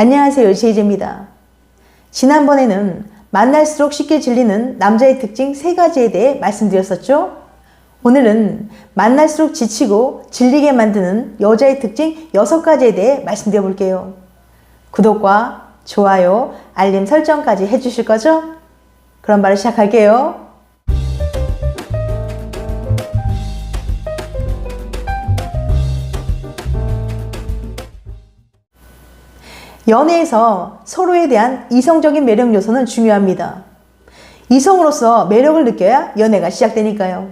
안녕하세요, 제이제입니다. 지난번에는 만날수록 쉽게 질리는 남자의 특징 3가지에 대해 말씀드렸었죠? 오늘은 만날수록 지치고 질리게 만드는 여자의 특징 6가지에 대해 말씀드려 볼게요. 구독과 좋아요, 알림 설정까지 해주실 거죠? 그럼 바로 시작할게요. 연애에서 서로에 대한 이성적인 매력 요소는 중요합니다. 이성으로서 매력을 느껴야 연애가 시작되니까요.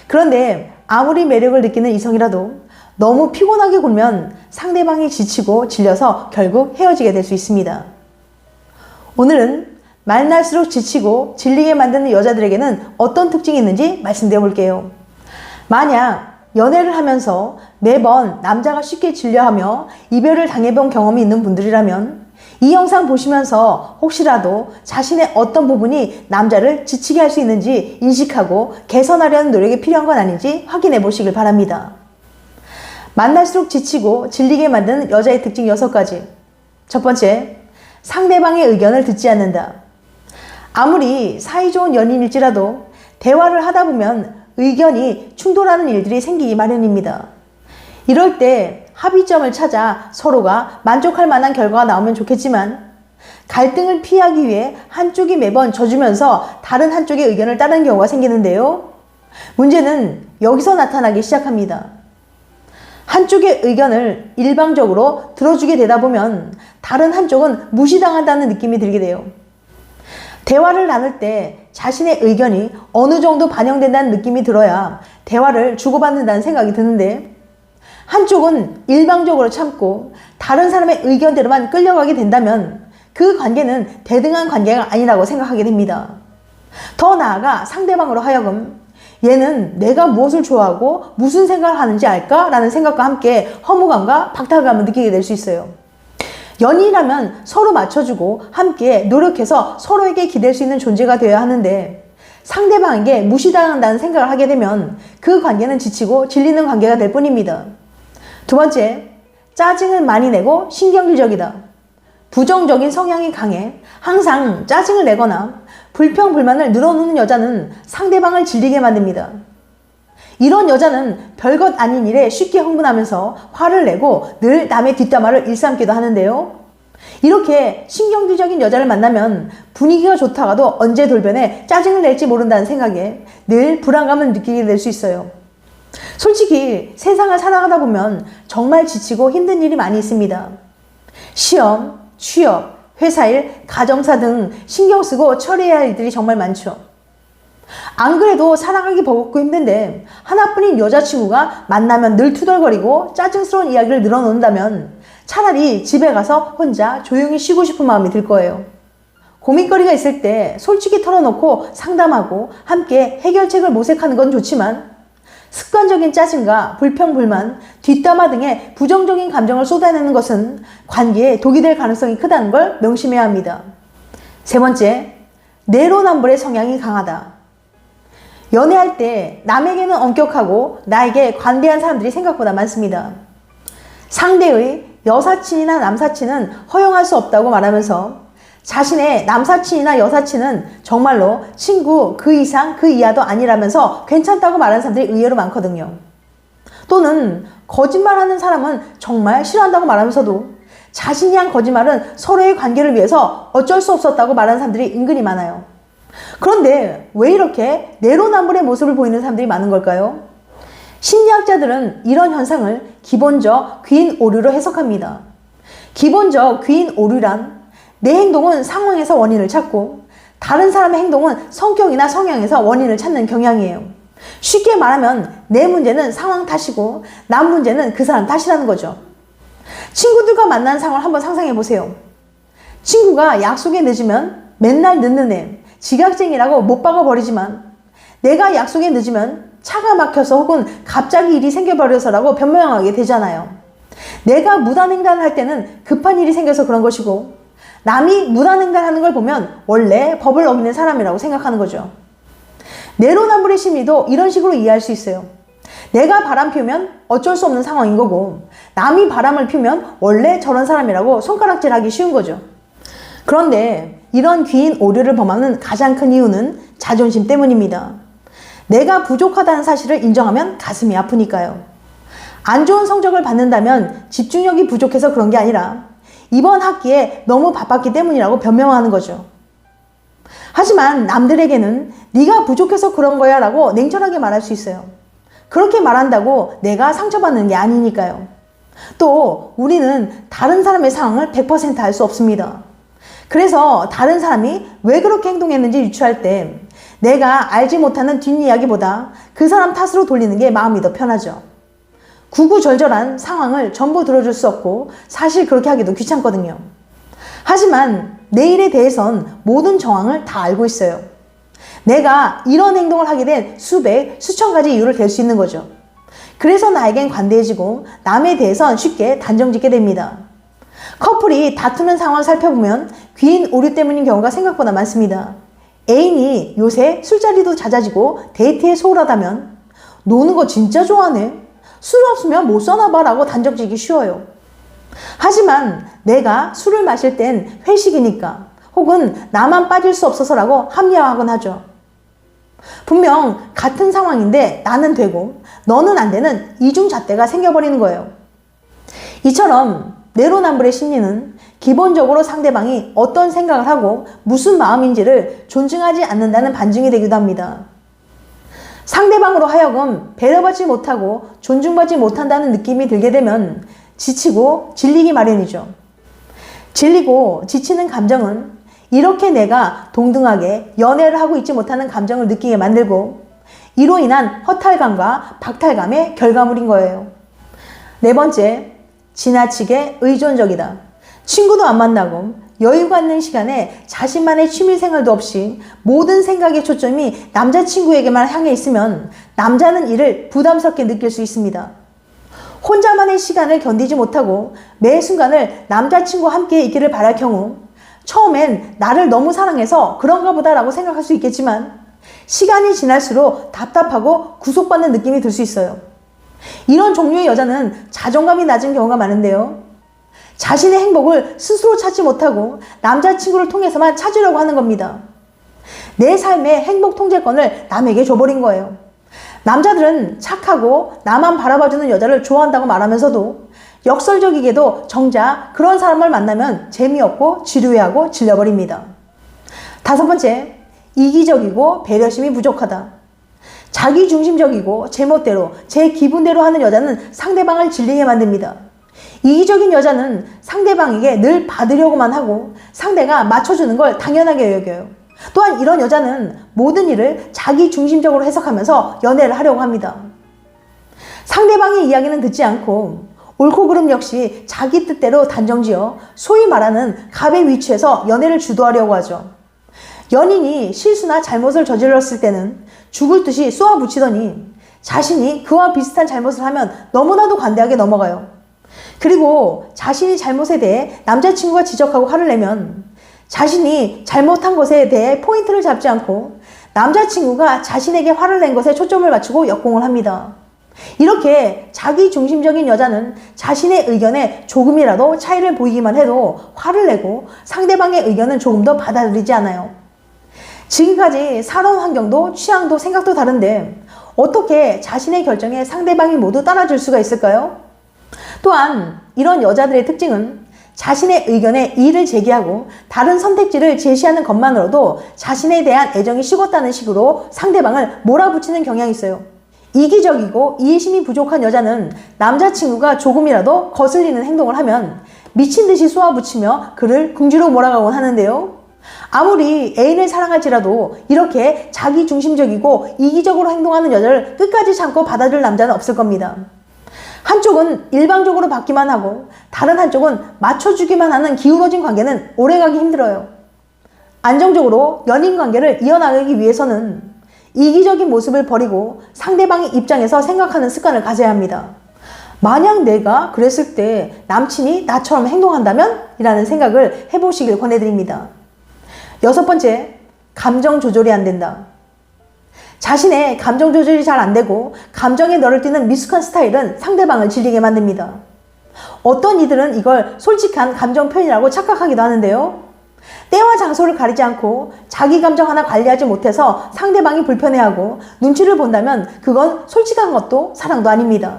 그런데 아무리 매력을 느끼는 이성이라도 너무 피곤하게 굴면 상대방이 지치고 질려서 결국 헤어지게 될 수 있습니다. 오늘은 만날수록 지치고 질리게 만드는 여자들에게는 어떤 특징이 있는지 말씀드려 볼게요. 만약 연애를 하면서 매번 남자가 쉽게 질려하며 이별을 당해본 경험이 있는 분들이라면 이 영상 보시면서 혹시라도 자신의 어떤 부분이 남자를 지치게 할 수 있는지 인식하고 개선하려는 노력이 필요한 건 아닌지 확인해 보시길 바랍니다. 만날수록 지치고 질리게 만드는 여자의 특징 6가지. 첫 번째, 상대방의 의견을 듣지 않는다. 아무리 사이좋은 연인일지라도 대화를 하다 보면 의견이 충돌하는 일들이 생기기 마련입니다. 이럴 때 합의점을 찾아 서로가 만족할 만한 결과가 나오면 좋겠지만 갈등을 피하기 위해 한쪽이 매번 져주면서 다른 한쪽의 의견을 따르는 경우가 생기는데요. 문제는 여기서 나타나기 시작합니다. 한쪽의 의견을 일방적으로 들어주게 되다 보면 다른 한쪽은 무시당한다는 느낌이 들게 돼요. 대화를 나눌 때 자신의 의견이 어느 정도 반영된다는 느낌이 들어야 대화를 주고받는다는 생각이 드는데 한쪽은 일방적으로 참고 다른 사람의 의견대로만 끌려가게 된다면 그 관계는 대등한 관계가 아니라고 생각하게 됩니다. 더 나아가 상대방으로 하여금 얘는 내가 무엇을 좋아하고 무슨 생각을 하는지 알까? 라는 생각과 함께 허무감과 박탈감을 느끼게 될 수 있어요. 연인이라면 서로 맞춰주고 함께 노력해서 서로에게 기댈 수 있는 존재가 되어야 하는데 상대방에게 무시당한다는 생각을 하게 되면 그 관계는 지치고 질리는 관계가 될 뿐입니다. 두 번째, 짜증을 많이 내고 신경질적이다. 부정적인 성향이 강해 항상 짜증을 내거나 불평불만을 늘어놓는 여자는 상대방을 질리게 만듭니다. 이런 여자는 별것 아닌 일에 쉽게 흥분하면서 화를 내고 늘 남의 뒷담화를 일삼기도 하는데요. 이렇게 신경질적인 여자를 만나면 분위기가 좋다가도 언제 돌변해 짜증을 낼지 모른다는 생각에 늘 불안감을 느끼게 될 수 있어요. 솔직히 세상을 살아가다 보면 정말 지치고 힘든 일이 많이 있습니다. 시험, 취업, 회사일, 가정사 등 신경 쓰고 처리해야 할 일들이 정말 많죠. 안 그래도 살아가기 버겁고 힘든데 하나뿐인 여자친구가 만나면 늘 투덜거리고 짜증스러운 이야기를 늘어놓는다면 차라리 집에 가서 혼자 조용히 쉬고 싶은 마음이 들 거예요. 고민거리가 있을 때 솔직히 털어놓고 상담하고 함께 해결책을 모색하는 건 좋지만 습관적인 짜증과 불평불만, 뒷담화 등의 부정적인 감정을 쏟아내는 것은 관계에 독이 될 가능성이 크다는 걸 명심해야 합니다. 세 번째, 내로남불의 성향이 강하다. 연애할 때 남에게는 엄격하고 나에게 관대한 사람들이 생각보다 많습니다. 상대의 여사친이나 남사친은 허용할 수 없다고 말하면서 자신의 남사친이나 여사친은 정말로 친구 그 이상 그 이하도 아니라면서 괜찮다고 말하는 사람들이 의외로 많거든요. 또는 거짓말하는 사람은 정말 싫어한다고 말하면서도 자신이 한 거짓말은 서로의 관계를 위해서 어쩔 수 없었다고 말하는 사람들이 은근히 많아요. 그런데 왜 이렇게 내로남불의 모습을 보이는 사람들이 많은 걸까요? 심리학자들은 이런 현상을 기본적 귀인 오류로 해석합니다. 기본적 귀인 오류란 내 행동은 상황에서 원인을 찾고 다른 사람의 행동은 성격이나 성향에서 원인을 찾는 경향이에요. 쉽게 말하면 내 문제는 상황 탓이고 남 문제는 그 사람 탓이라는 거죠. 친구들과 만나는 상황을 한번 상상해 보세요. 친구가 약속에 늦으면 맨날 늦는 애, 지각쟁이라고 못 박아버리지만 내가 약속에 늦으면 차가 막혀서 혹은 갑자기 일이 생겨버려서라고 변명하게 되잖아요. 내가 무단횡단을 할 때는 급한 일이 생겨서 그런 것이고 남이 무단횡단하는 걸 보면 원래 법을 어기는 사람이라고 생각하는 거죠. 내로남불의 심리도 이런 식으로 이해할 수 있어요. 내가 바람 피우면 어쩔 수 없는 상황인 거고, 남이 바람을 피우면 원래 저런 사람이라고 손가락질하기 쉬운 거죠. 그런데 이런 귀인 오류를 범하는 가장 큰 이유는 자존심 때문입니다. 내가 부족하다는 사실을 인정하면 가슴이 아프니까요. 안 좋은 성적을 받는다면 집중력이 부족해서 그런 게 아니라 이번 학기에 너무 바빴기 때문이라고 변명하는 거죠. 하지만 남들에게는 네가 부족해서 그런 거야 라고 냉철하게 말할 수 있어요. 그렇게 말한다고 내가 상처받는 게 아니니까요. 또 우리는 다른 사람의 상황을 100% 알 수 없습니다. 그래서 다른 사람이 왜 그렇게 행동했는지 유추할 때 내가 알지 못하는 뒷이야기보다 그 사람 탓으로 돌리는 게 마음이 더 편하죠. 구구절절한 상황을 전부 들어줄 수 없고 사실 그렇게 하기도 귀찮거든요. 하지만 내 일에 대해선 모든 정황을 다 알고 있어요. 내가 이런 행동을 하게 된 수백, 수천 가지 이유를 댈 수 있는 거죠. 그래서 나에겐 관대해지고 남에 대해선 쉽게 단정짓게 됩니다. 커플이 다투는 상황을 살펴보면 귀인 오류 때문인 경우가 생각보다 많습니다. 애인이 요새 술자리도 잦아지고 데이트에 소홀하다면 노는 거 진짜 좋아하네. 술 없으면 못 사나 봐 라고 단정짓기 쉬워요. 하지만 내가 술을 마실 땐 회식이니까 혹은 나만 빠질 수 없어서라고 합리화하곤 하죠. 분명 같은 상황인데 나는 되고 너는 안 되는 이중잣대가 생겨버리는 거예요. 이처럼 내로남불의 심리는 기본적으로 상대방이 어떤 생각을 하고 무슨 마음인지를 존중하지 않는다는 반증이 되기도 합니다. 상대방으로 하여금 배려받지 못하고 존중받지 못한다는 느낌이 들게 되면 지치고 질리기 마련이죠. 질리고 지치는 감정은 이렇게 내가 동등하게 연애를 하고 있지 못하는 감정을 느끼게 만들고 이로 인한 허탈감과 박탈감의 결과물인 거예요. 네 번째, 지나치게 의존적이다. 친구도 안 만나고 여유가 있는 시간에 자신만의 취미생활도 없이 모든 생각의 초점이 남자친구에게만 향해 있으면 남자는 이를 부담스럽게 느낄 수 있습니다. 혼자만의 시간을 견디지 못하고 매 순간을 남자친구와 함께 있기를 바랄 경우 처음엔 나를 너무 사랑해서 그런가 보다 라고 생각할 수 있겠지만 시간이 지날수록 답답하고 구속받는 느낌이 들 수 있어요. 이런 종류의 여자는 자존감이 낮은 경우가 많은데요. 자신의 행복을 스스로 찾지 못하고 남자친구를 통해서만 찾으려고 하는 겁니다. 내 삶의 행복 통제권을 남에게 줘버린 거예요. 남자들은 착하고 나만 바라봐주는 여자를 좋아한다고 말하면서도 역설적이게도 정작 그런 사람을 만나면 재미없고 지루해하고 질려버립니다. 다섯 번째, 이기적이고 배려심이 부족하다. 자기중심적이고 제멋대로 제 기분대로 하는 여자는 상대방을 질리게 만듭니다. 이기적인 여자는 상대방에게 늘 받으려고만 하고 상대가 맞춰주는 걸 당연하게 여겨요. 또한 이런 여자는 모든 일을 자기중심적으로 해석하면서 연애를 하려고 합니다. 상대방의 이야기는 듣지 않고 옳고 그름 역시 자기 뜻대로 단정지어 소위 말하는 갑의 위치에서 연애를 주도하려고 하죠. 연인이 실수나 잘못을 저질렀을 때는 죽을 듯이 쏘아붙이더니 자신이 그와 비슷한 잘못을 하면 너무나도 관대하게 넘어가요. 그리고 자신이 잘못에 대해 남자친구가 지적하고 화를 내면 자신이 잘못한 것에 대해 포인트를 잡지 않고 남자친구가 자신에게 화를 낸 것에 초점을 맞추고 역공을 합니다. 이렇게 자기중심적인 여자는 자신의 의견에 조금이라도 차이를 보이기만 해도 화를 내고 상대방의 의견은 조금 더 받아들이지 않아요. 지금까지 살아온 환경도 취향도 생각도 다른데 어떻게 자신의 결정에 상대방이 모두 따라줄 수가 있을까요? 또한 이런 여자들의 특징은 자신의 의견에 이의를 제기하고 다른 선택지를 제시하는 것만으로도 자신에 대한 애정이 식었다는 식으로 상대방을 몰아붙이는 경향이 있어요. 이기적이고 이해심이 부족한 여자는 남자친구가 조금이라도 거슬리는 행동을 하면 미친 듯이 쏘아붙이며 그를 궁지로 몰아가곤 하는데요. 아무리 애인을 사랑할지라도 이렇게 자기중심적이고 이기적으로 행동하는 여자를 끝까지 참고 받아줄 남자는 없을 겁니다. 한쪽은 일방적으로 받기만 하고 다른 한쪽은 맞춰주기만 하는 기울어진 관계는 오래가기 힘들어요. 안정적으로 연인 관계를 이어나가기 위해서는 이기적인 모습을 버리고 상대방의 입장에서 생각하는 습관을 가져야 합니다. 만약 내가 그랬을 때 남친이 나처럼 행동한다면? 이라는 생각을 해보시길 권해드립니다. 여섯 번째, 감정 조절이 안 된다. 자신의 감정 조절이 잘 안 되고 감정에 너를 띄는 미숙한 스타일은 상대방을 질리게 만듭니다. 어떤 이들은 이걸 솔직한 감정 표현이라고 착각하기도 하는데요. 때와 장소를 가리지 않고 자기 감정 하나 관리하지 못해서 상대방이 불편해하고 눈치를 본다면 그건 솔직한 것도 사랑도 아닙니다.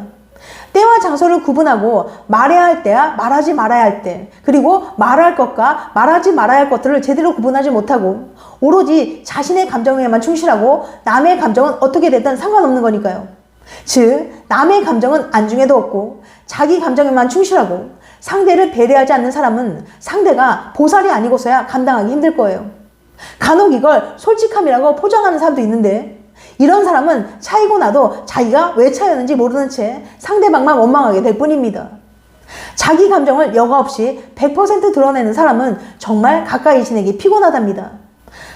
때와 장소를 구분하고 말해야 할 때야 말하지 말아야 할 때, 그리고 말할 것과 말하지 말아야 할 것들을 제대로 구분하지 못하고 오로지 자신의 감정에만 충실하고 남의 감정은 어떻게 됐든 상관없는 거니까요. 즉, 남의 감정은 안중에도 없고 자기 감정에만 충실하고 상대를 배려하지 않는 사람은 상대가 보살이 아니고서야 감당하기 힘들 거예요. 간혹 이걸 솔직함이라고 포장하는 사람도 있는데, 이런 사람은 차이고 나도 자기가 왜 차였는지 모르는 채 상대방만 원망하게 될 뿐입니다. 자기 감정을 여과 없이 100% 드러내는 사람은 정말 가까이 지내기 피곤하답니다.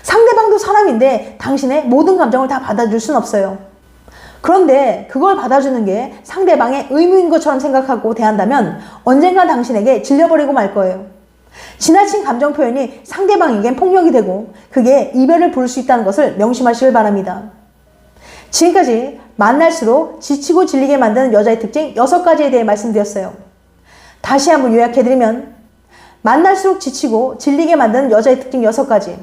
상대방도 사람인데 당신의 모든 감정을 다 받아줄 순 없어요. 그런데 그걸 받아주는 게 상대방의 의무인 것처럼 생각하고 대한다면 언젠가 당신에게 질려버리고 말 거예요. 지나친 감정 표현이 상대방에겐 폭력이 되고 그게 이별을 부를 수 있다는 것을 명심하시길 바랍니다. 지금까지 만날수록 지치고 질리게 만드는 여자의 특징 6가지에 대해 말씀드렸어요. 다시 한번 요약해드리면, 만날수록 지치고 질리게 만드는 여자의 특징 6가지.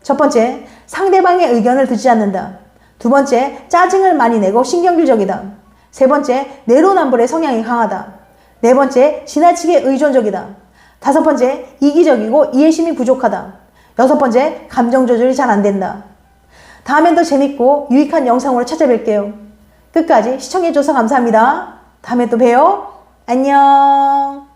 첫 번째, 상대방의 의견을 듣지 않는다. 두 번째, 짜증을 많이 내고 신경질적이다. 세 번째, 내로남불의 성향이 강하다. 네 번째, 지나치게 의존적이다. 다섯 번째, 이기적이고 이해심이 부족하다. 여섯 번째, 감정 조절이 잘 안 된다. 다음엔 더 재밌고 유익한 영상으로 찾아뵐게요. 끝까지 시청해줘서 감사합니다. 다음에 또 봬요. 안녕.